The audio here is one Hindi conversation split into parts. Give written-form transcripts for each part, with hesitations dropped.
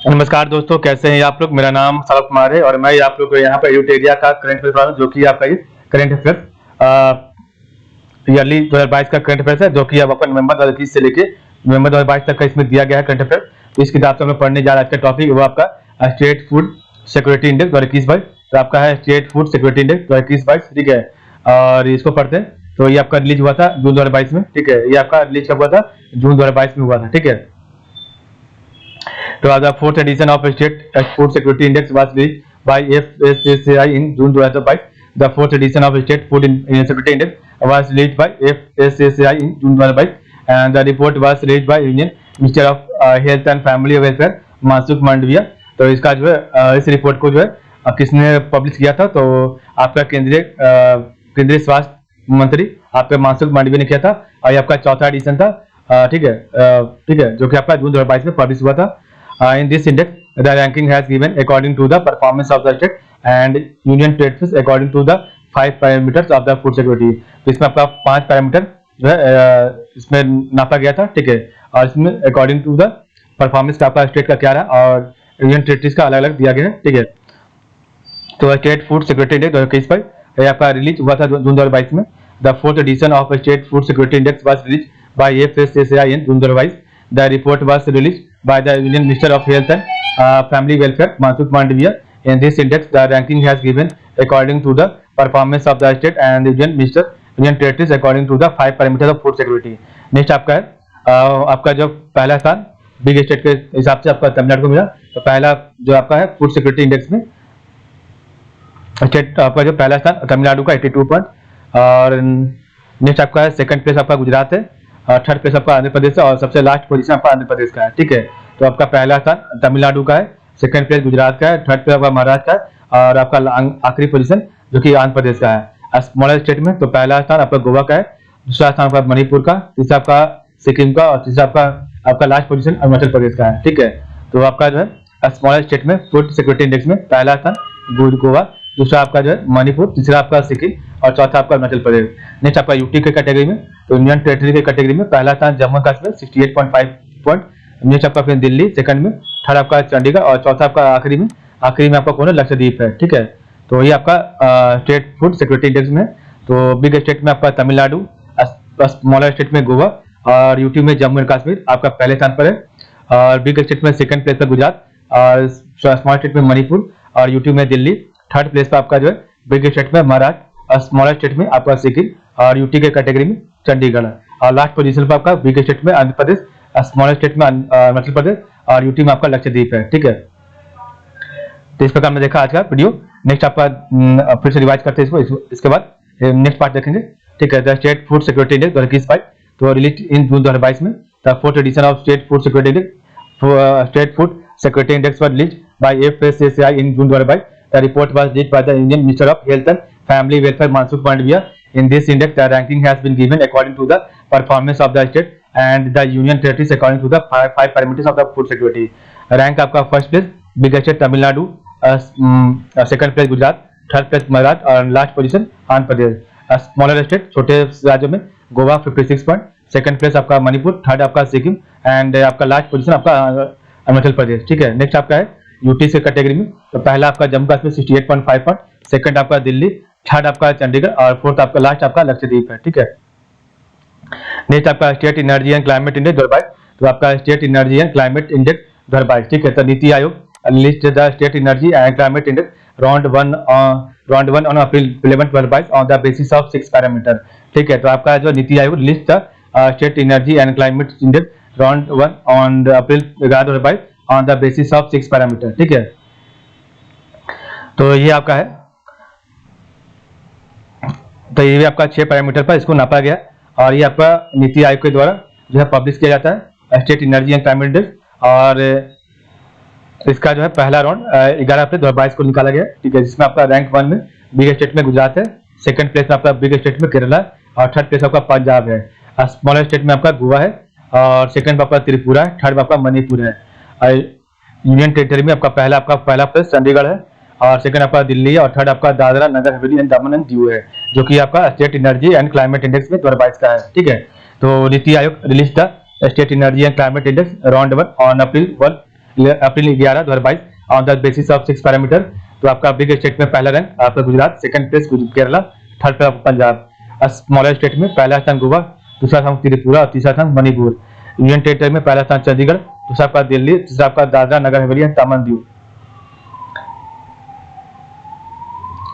नमस्कार दोस्तों, कैसे हैं आप लोग। मेरा नाम सौरभ कुमार है और मैं आप लोग को यहाँ पर यूटेरिया का करंट अफेयर पढ़ा रहा हूँ, जो कि आपका ये करंट अफेयर ईयरली 2022 का करंट अफेयर है, जो कि अब अपन नवंबर 2021 से लेके नवंबर 2022 तक का इसमें दिया गया है करंट अफेयर। तो इस किताब से हम लोग पढ़ने जा रहे हैं। आज का टॉपिक वो आपका स्टेट फूड सिक्योरिटी इंडेक्स 2021-22। तो आपका है स्टेट फूड सिक्योरिटी इंडेक्स 2021-22, ठीक है। और इसको पढ़ते हैं। तो ये आपका रिलीज हुआ था जून 2022 में, ठीक है। ये आपका रिलीज कब हुआ था? जून 2022 में हुआ था, ठीक है। So the fourth edition of State Food Security Index was released by FSSAI in June 2022. The fourth edition of State Food Security Index was released by FSSAI in June 2022, and the report was released by Union Minister of Health and Family Welfare Mansukh Mandaviya. तो इसका जो है इस रिपोर्ट को जो है किसने पब्लिश किया था? तो आपका केंद्रीय स्वास्थ्य मंत्री आपका मनसुख मांडविया ने किया था, और ये आपका चौथा एडिशन था, ठीक है, जो कि आपका जून 2022 में पब्लिश हुआ था। In this index, the ranking has given according to the performance of the state and union territories according to the 5 parameters of the food security। तो इसमें आपका 5 पैरामीटर जो है इसमें नापा गया था, ठीक है। और इसमें अकॉर्डिंग टू द परफॉर्मेंस का आपका स्टेट का क्या रहा और यूनियन टेरिटरीज का अलग अलग दिया गया है, ठीक है। तो स्टेट फूड सिक्योरिटी इंडेक्स 2021 पर आपका रिलीज हुआ था जून 2022 में। The fourth edition of state food security index was release by FSSAI in June 2022। The report was released by the Union Minister of Health and Family Welfare, Mansook Mandavia. In this index, the ranking has given according to the performance of the state and Union territories according to the 5 parameters of food security. Next आपका है आपका जो पहला स्थान बिग स्टेट के हिसाब से आपका तमिलनाडु को मिला। तो पहला जो आपका है फूड सिक्योरिटी इंडेक्स में स्टेट आपका जो पहला स्थान तमिलनाडु का 82 पॉइंट, और नेक्स्ट आपका है सेकंड प्लेस आपका गुजरात है, थर्ड प्लेस आपका आंध्र प्रदेश है, और सबसे लास्ट पोजीशन आपका आंध्र प्रदेश का है, ठीक है। तो आपका पहला स्थान तमिलनाडु का है, सेकंड प्लेस गुजरात का है, थर्ड प्लेस आपका महाराष्ट्र का है, और आपका आखिरी पोजीशन जो कि आंध्र प्रदेश का है। स्मॉलर स्टेट में तो पहला स्थान आपका गोवा का है, दूसरा स्थान आपका मणिपुर का, तीसरा आपका सिक्किम का, और तीसरा आपका लास्ट पोजीशन अरुणाचल प्रदेश का है, ठीक है। तो आपका जो है स्मॉलर स्टेट में फूड सिक्योरिटी इंडेक्स में पहला स्थान गोवा, दूसरा आपका जो है मणिपुर, तीसरा आपका सिक्किम, और चौथा आपका अरुणाचल प्रदेश। नेक्स्ट आपका यूटी के कैटेगरी में तो यूनियन टेरिटरी के कैटेगरी में पहला स्थान जम्मू कश्मीर 68.5 पॉइंट, नेक्स्ट आपका फिर दिल्ली सेकंड में, थर्ड आपका चंडीगढ़, और चौथा आपका आखिरी में आपका कौन है? लक्षद्वीप है, ठीक है। तो ये आपका स्टेट फूड सिक्योरिटी इंडेक्स में। तो बिग स्टेट में आपका तमिलनाडु, स्मॉलर स्टेट में गोवा, और यूटी में जम्मू एंड कश्मीर आपका पहले स्थान पर है, और बिग स्टेट में सेकंड प्लेस पर गुजरात, और स्मॉल स्टेट में मणिपुर, और यूटी में दिल्ली, थर्ड प्लेस पर आपका जो है बिग स्टेट में महाराष्ट्र, और स्मॉलर स्टेट में आपका सिक्किम, और यूटी के कैटेगरी में चंडीगढ़, और लास्ट पोजीशन पर आपका बिग स्टेट में आंध्र प्रदेश, स्मॉलर स्टेट में अरुणाचल प्रदेश, और यूटी में आपका लक्षद्वीप है, ठीक है। तो इस प्रकार हमने देखा आज का वीडियो। नेक्स्ट आपका फिर से रिवाइज करते हैं इसके बाद नेक्स्ट पार्ट देखेंगे, ठीक है। The state food security index 2021 तो रिलीज इन जून 2022 में। The fourth edition of state food security index state food security index was released by FSSAI in June 2022. The report was led by the Indian Minister of Health and Family Welfare Mansook Mandavia. In this index, the ranking has been given according to the performance of the state and the union territories according to the five parameters of the food security. Rank आपका first place big state Tamil Nadu, second place Gujarat, third place Maharashtra, और last position Andhra Pradesh. Smaller state छोटे राज्यों में गोवा 56 पॉइंट, सेकंड प्लेस आपका मणिपुर, थर्ड आपका सिक्किम, एंड आपका लास्ट पोजीशन आपका अरुणाचल प्रदेश, ठीक है। नेक्स्ट आपका है यूटी से कैटेगरी में। तो पहला आपका जम्मू कश्मीर 68.5 पॉइंट, सेकंड आपका दिल्ली, थर्ड आपका चंडीगढ़, और फोर्थ आपका लास्ट आपका लक्षद्वीप है, ठीक है। नेक्स्ट आपका state energy and climate index 2022। तो आपका state energy and climate index 2022, ठीक है। तो NITI Aayog list the state energy and climate index round one on April 11, 2022 on the basis of 6 parameter, ठीक है। तो आपका जो NITI Aayog list the state energy and climate index round one on April 11, 2022 on the basis of 6 parameter, ठीक है। तो ये आपका है, तो ये भी आपका 6 पैरामीटर पर इसको नापा गया, और ये आपका नीति आयोग के द्वारा जो है पब्लिश किया जाता है state energy and climate index. और इसका जो है पहला राउंड 11 अप्रैल 2022 को निकाला गया, ठीक है। जिसमें आपका रैंक 1 में बिग स्टेट में गुजरात है, सेकंड प्लेस में आपका बिग स्टेट में केरला, और थर्ड प्लेस आपका पंजाब है, स्मॉलर स्टेट में आपका गोवा है, और सेकंड में आपका त्रिपुरा है, थर्ड में आपका मणिपुर है, और यूनियन टेरिटरी में आपका पहला प्लेस चंडीगढ़ है, और सेकंड आपका दिल्ली है, और थर्ड आपका Dadra Nagar Haveli and Daman and Diu है, जो कि आपका state energy and climate index में 2022 का है, ठीक है। तो NITI Aayog release the state energy and climate index round 1 on April April 11 2022 on the basis of 6 parameter. तो आपका बिग स्टेट में पहला रैंक आपका Gujarat, second place Kerala, third place Punjab. Smaller state में पहला स्थान गोवा, दूसरा स्थान त्रिपुरा और तीसरा स्थान मणिपुर। यूनियन टेरिटरी में पहला स्थान चंडीगढ़, दूसरा आपका दिल्ली, तीसरा आपका दादरा नगर हवेली एंड दमन दीव।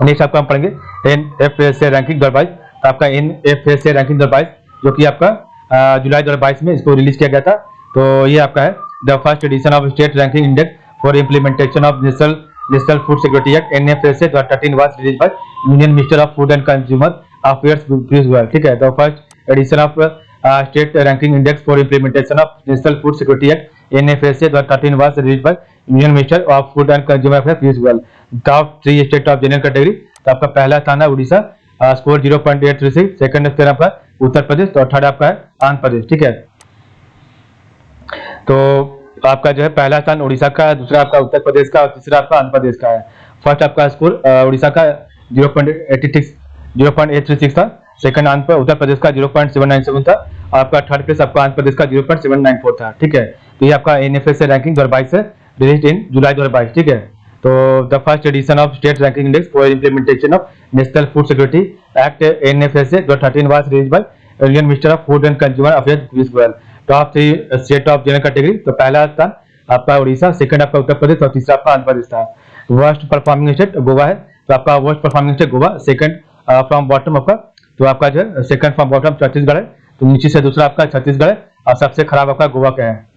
नेक्स्ट आपको हम पढ़ेंगे NFSA रैंकिंग 2022। तो आपका NFSA रैंकिंग 2022 जो कि आपका जुलाई 2022 में इसको रिलीज किया गया था। तो ये आपका है the first edition of state ranking index for implementation of national food security act NFSA 2013 was release by union minister of food and consumer affairs Piyush Goyal. ठीक है, the first edition of state ranking index for implementation of national food security act NFSA 2013 was release by union minister of food and consumer affairs Piyush Goyal. Top 3 state of general category. तो आपका पहला स्थान है उड़ीसा, स्कोर 0.836, सेकंड स्थान आपका उत्तर प्रदेश, तो थर्ड आपका है आंध्र प्रदेश। ठीक है, तो आपका जो है पहला स्थान उड़ीसा का, दूसरा आपका उत्तर प्रदेश का और तीसरा आपका आंध्र प्रदेश का है। फर्स्ट आपका स्कोर उड़ीसा का 0.836 था, सेकंड उत्तर प्रदेश का 0.797 था, आपका थर्ड प्लेस आपका आंध्र प्रदेश का 0.794 था। ठीक है, तो ये आपका NFSA रैंकिंग 2022 है, रिलीज इन जुलाई 2022। ठीक है, तो the first edition of state ranking index for implementation of national food security act NFSA 2013 was release by union minister of food and consumer affairs Piyush Goyal. Top 3 state of general category. तो पहला स्थान आपका उड़ीसा, सेकंड आपका उत्तर प्रदेश और तीसरा आपका आंध्र प्रदेश था। वर्स्ट परफॉर्मिंग स्टेट गोवा है, तो आपका worst performing state Goa, second from bottom आपका, तो आपका जो है सेकंड फ्रॉम बॉटम छत्तीसगढ़ है, तो नीचे से दूसरा आपका छत्तीसगढ़ है और सबसे खराब आपका गोवा का है।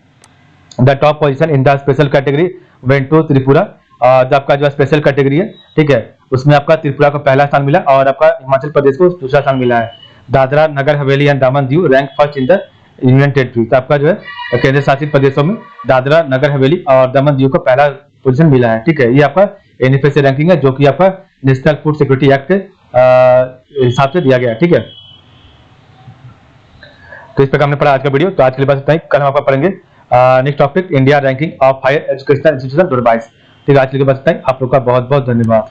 The top position in the special category went to Tripura. जो आपका जो स्पेशल कैटेगरी है, ठीक है, उसमें आपका त्रिपुरा को पहला स्थान मिला और आपका हिमाचल प्रदेश को दूसरा स्थान मिला है। Dadra Nagar Haveli and Daman Diu rank first in the union territory. तो आपका जो है केंद्र शासित प्रदेशों में दादरा नगर हवेली और दमन दीव को पहला पोजीशन मिला है। ठीक है, ये आपका NFSA रैंकिंग है जो कि आपका नेशनल फूड सिक्योरिटी एक्ट के हिसाब से दिया गया है। ठीक है, तो इस प्रकार हमने पढ़ा आज का वीडियो। तो आज के लिए बस इतना ही, कल हम आपका पढ़ेंगे next topic India ranking of higher educational institution 2022। ठीक है, आज के लिए बस इतना ही। आप लोग का बहुत बहुत धन्यवाद।